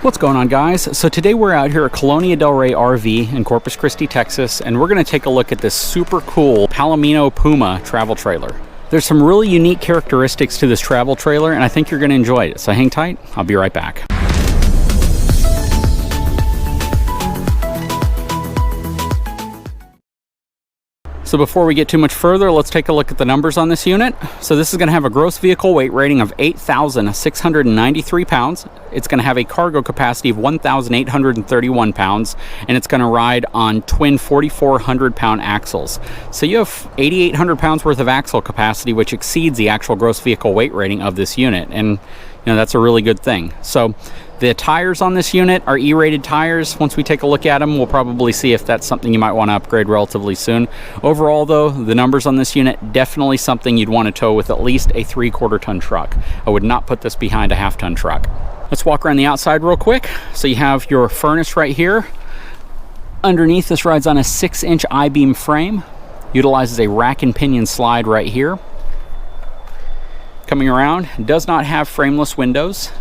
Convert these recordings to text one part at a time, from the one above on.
What's going on, guys? So today we're out here at Colonia Del Rey RV in Corpus Christi, Texas, and we're going to take a look at this super cool Palomino PUMA travel trailer. There's some really unique characteristics to this travel trailer, and I think you're going to enjoy it. So hang tight, I'll be right back. So before we get too much further, let's take a look at the numbers on this unit. So this is going to have a gross vehicle weight rating of 8,693 pounds. It's going to have a cargo capacity of 1,831 pounds, and it's going to ride on twin 4,400 pound axles. So you have 8,800 pounds worth of axle capacity, which exceeds the actual gross vehicle weight rating of this unit. And that's a really good thing. So the tires on this unit are E-rated tires. Once we take a look at them, we'll probably see if that's something you might want to upgrade relatively soon. Overall, though, the numbers on this unit, definitely something you'd want to tow with at least a 3/4 ton truck. I would not put this behind a 1/2 ton truck. Let's walk around the outside real quick. So you have your furnace right here. Underneath, this rides on a 6-inch I-beam frame. Utilizes a rack and pinion slide right here. Coming around, does not have frameless windows.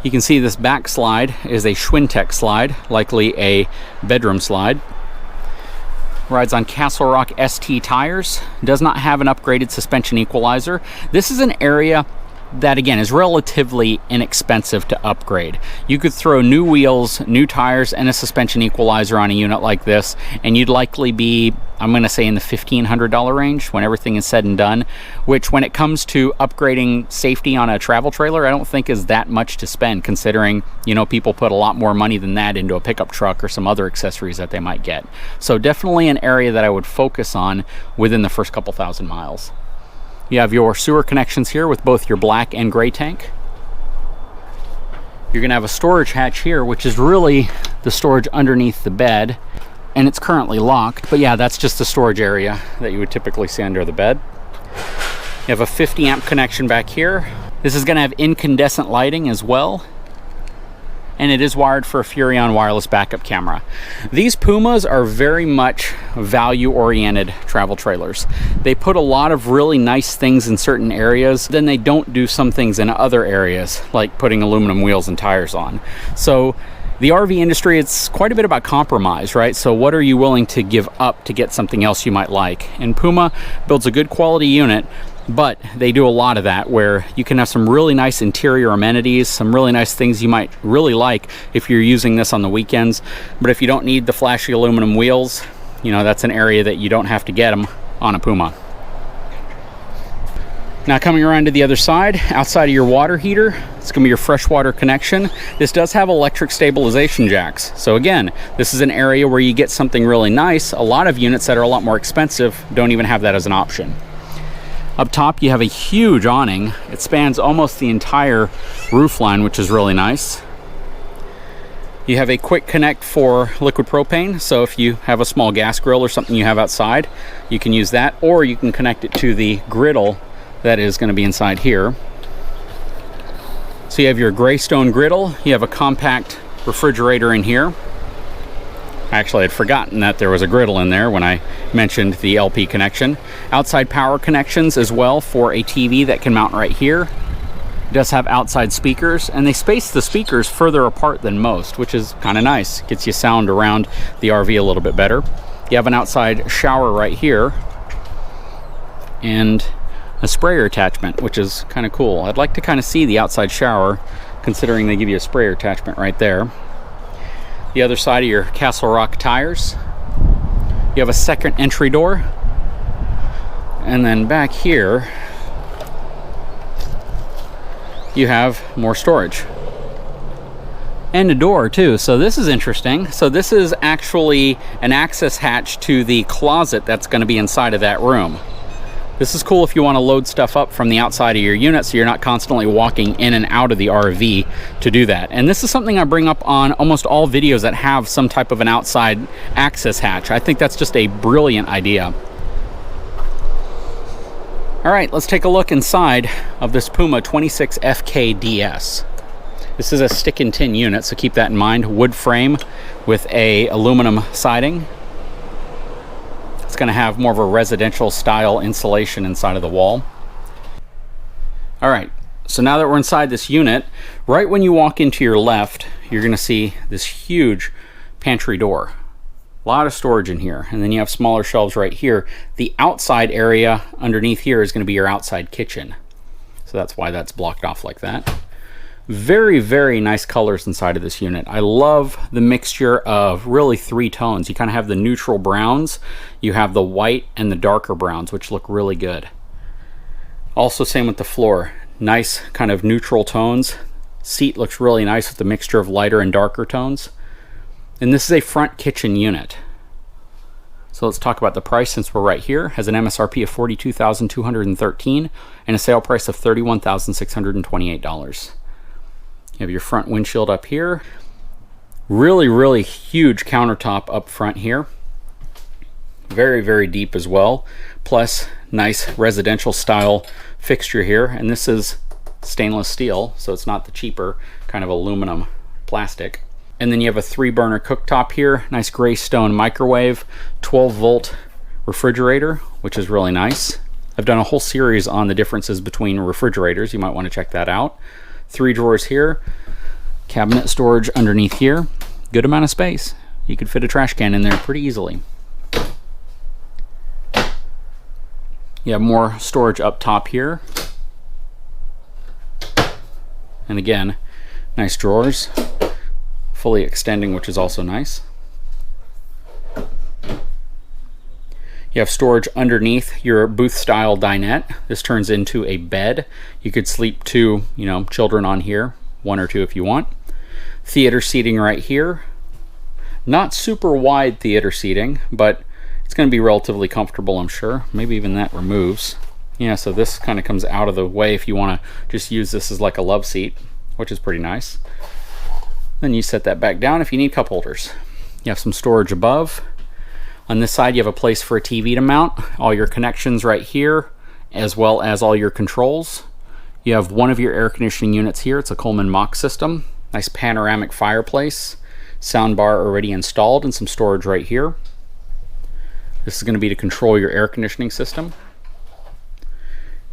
You can see this back slide is a Schwintek slide, likely a bedroom slide. Rides on Castle Rock ST tires. Does not have an upgraded suspension equalizer. This is an area that, again, is relatively inexpensive to upgrade. You could throw new wheels, new tires, and a suspension equalizer on a unit like this, and you'd likely be, I'm going to say, in the $1,500 range when everything is said and done, which, when it comes to upgrading safety on a travel trailer, I don't think is that much to spend, considering, people put a lot more money than that into a pickup truck or some other accessories that they might get. So definitely an area that I would focus on within the first couple thousand miles. You have your sewer connections here with both your black and gray tank. You're going to have a storage hatch here, which is really the storage underneath the bed, and it's currently locked. But yeah, that's just the storage area that you would typically see under the bed. You have a 50 amp connection back here. This is going to have incandescent lighting as well, and it is wired for a Furrion wireless backup camera. These Pumas are very much value-oriented travel trailers. They put a lot of really nice things in certain areas, then they don't do some things in other areas, like putting aluminum wheels and tires on. So the RV industry, it's quite a bit about compromise, right? So what are you willing to give up to get something else you might like? And PUMA builds a good quality unit, but they do a lot of that, where you can have some really nice interior amenities, some really nice things you might really like if you're using this on the weekends. But if you don't need the flashy aluminum wheels, that's an area that you don't have to get them on a PUMA. Now, coming around to the other side, outside of your water heater, it's going to be your freshwater connection. This does have electric stabilization jacks. So again, this is an area where you get something really nice. A lot of units that are a lot more expensive don't even have that as an option. Up top, you have a huge awning. It spans almost the entire roof line, which is really nice. You have a quick connect for liquid propane, so if you have a small gas grill or something you have outside, you can use that, or you can connect it to the griddle that is going to be inside here. So you have your gray stone griddle. You have a compact refrigerator in here. Actually, I'd forgotten that there was a griddle in there when I mentioned the LP connection. Outside power connections as well for a TV that can mount right here. It does have outside speakers, and they space the speakers further apart than most, which is kind of nice. Gets you sound around the RV a little bit better. You have an outside shower right here, and a sprayer attachment, which is kind of cool. I'd like to kind of see the outside shower, considering they give you a sprayer attachment right there. The other side of your Castle Rock tires. You have a second entry door. And then back here, you have more storage. And a door too, so this is interesting. So this is actually an access hatch to the closet that's going to be inside of that room. This is cool if you want to load stuff up from the outside of your unit, so you're not constantly walking in and out of the RV to do that. And this is something I bring up on almost all videos that have some type of an outside access hatch. I think that's just a brilliant idea. All right, let's take a look inside of this PUMA 26FK-DS. This is a stick and tin unit, so keep that in mind. Wood frame with a aluminum siding. It's going to have more of a residential style insulation inside of the wall. All right, So now that we're inside this unit, right when you walk into your left, you're going to see this huge pantry door. A lot of storage in here. And then you have smaller shelves right here. The outside area underneath here is going to be your outside kitchen. So that's why that's blocked off like that. Very, very nice colors inside of this unit. I love the mixture of really 3 tones. You kind of have the neutral browns, you have the white and the darker browns, which look really good. Also same with the floor. Nice kind of neutral tones. Seat looks really nice with the mixture of lighter and darker tones. And this is a front kitchen unit. So let's talk about the price since we're right here. It has an MSRP of $42,213 and a sale price of $31,628. You have your front windshield up here. Really, really huge countertop up front here. Very, very deep as well. Plus, nice residential style fixture here. And this is stainless steel, so it's not the cheaper kind of aluminum plastic. And then you have a 3-burner cooktop here. Nice gray stone microwave, 12-volt refrigerator, which is really nice. I've done a whole series on the differences between refrigerators. You might want to check that out. 3 drawers here, cabinet storage underneath here. Good amount of space. You could fit a trash can in there pretty easily. You have more storage up top here. And again, nice drawers, fully extending, which is also nice. You have storage underneath your booth style dinette. This turns into a bed. You could sleep 2, children on here, 1 or 2 if you want. Theater seating right here. Not super wide theater seating, but it's going to be relatively comfortable, I'm sure. Maybe even that removes. Yeah, so this kind of comes out of the way if you want to just use this as like a love seat, which is pretty nice. Then you set that back down if you need cup holders. You have some storage above. On this side, you have a place for a TV to mount, all your connections right here, as well as all your controls. You have one of your air conditioning units here. It's a Coleman Mach system. Nice panoramic fireplace, soundbar already installed, and some storage right here. This is going to be to control your air conditioning system.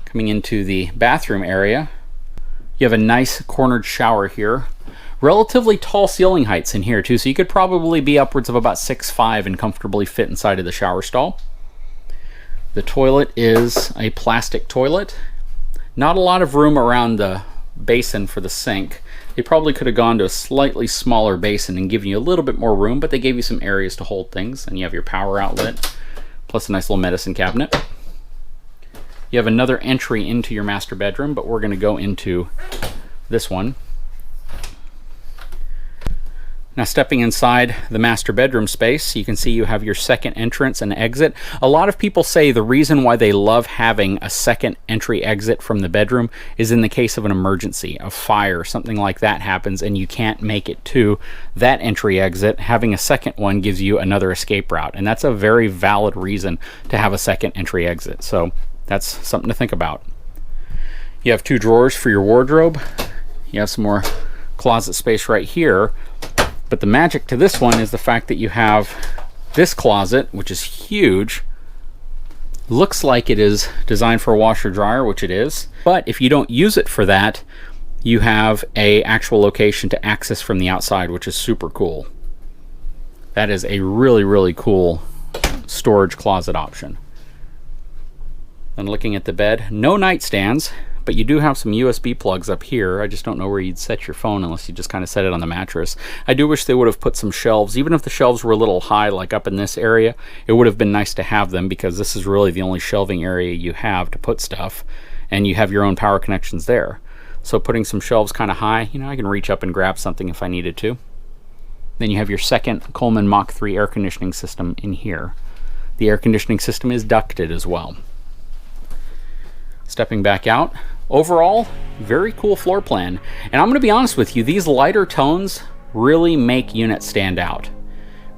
Coming into the bathroom area, you have a nice cornered shower here. Relatively tall ceiling heights in here too, so you could probably be upwards of about 6'5" and comfortably fit inside of the shower stall. The toilet is a plastic toilet. Not a lot of room around the basin for the sink. They probably could have gone to a slightly smaller basin and given you a little bit more room, but they gave you some areas to hold things. And you have your power outlet, plus a nice little medicine cabinet. You have another entry into your master bedroom, but we're going to go into this one. Now stepping inside the master bedroom space, you can see you have your second entrance and exit. A lot of people say the reason why they love having a second entry exit from the bedroom is in the case of an emergency, a fire, something like that happens and you can't make it to that entry exit. Having a second one gives you another escape route, and that's a very valid reason to have a second entry exit. So that's something to think about. You have 2 drawers for your wardrobe. You have some more closet space right here. But the magic to this one is the fact that you have this closet, which is huge. Looks like it is designed for a washer dryer, which it is. But if you don't use it for that, you have an actual location to access from the outside, which is super cool. That is a really, really cool storage closet option. And looking at the bed, no nightstands, but you do have some USB plugs up here. I just don't know where you'd set your phone unless you just kind of set it on the mattress. I do wish they would have put some shelves. Even if the shelves were a little high, like up in this area, it would have been nice to have them because this is really the only shelving area you have to put stuff, and you have your own power connections there. So putting some shelves kind of high, I can reach up and grab something if I needed to. Then you have your second Coleman Mach 3 air conditioning system in here. The air conditioning system is ducted as well. Stepping back out, overall, very cool floor plan. And I'm going to be honest with you, these lighter tones really make units stand out.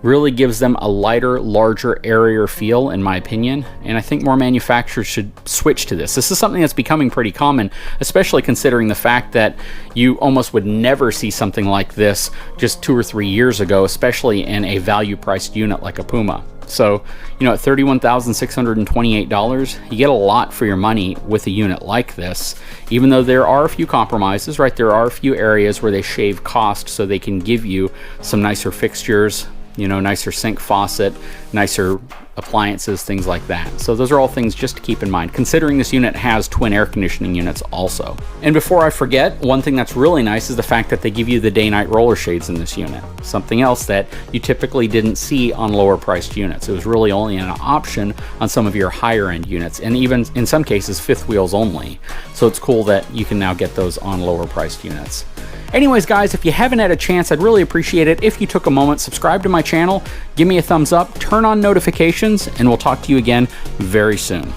Really gives them a lighter, larger, airier feel, in my opinion, and I think more manufacturers should switch to this. This is something that's becoming pretty common, especially considering the fact that you almost would never see something like this just 2 or 3 years ago, especially in a value-priced unit like a PUMA. So, you know, at $31,628, you get a lot for your money with a unit like this, even though there are a few compromises, right? There are a few areas where they shave cost so they can give you some nicer fixtures, you know, nicer sink faucet, nicer appliances, things like that. So those are all things just to keep in mind, considering this unit has twin air conditioning units also. And before I forget, one thing that's really nice is the fact that they give you the day-night roller shades in this unit. Something else that you typically didn't see on lower priced units. It was really only an option on some of your higher end units, and even in some cases fifth wheels only. So it's cool that you can now get those on lower priced units. Anyways, guys, if you haven't had a chance, I'd really appreciate it if you took a moment, subscribe to my channel, give me a thumbs up, turn on notifications, and we'll talk to you again very soon.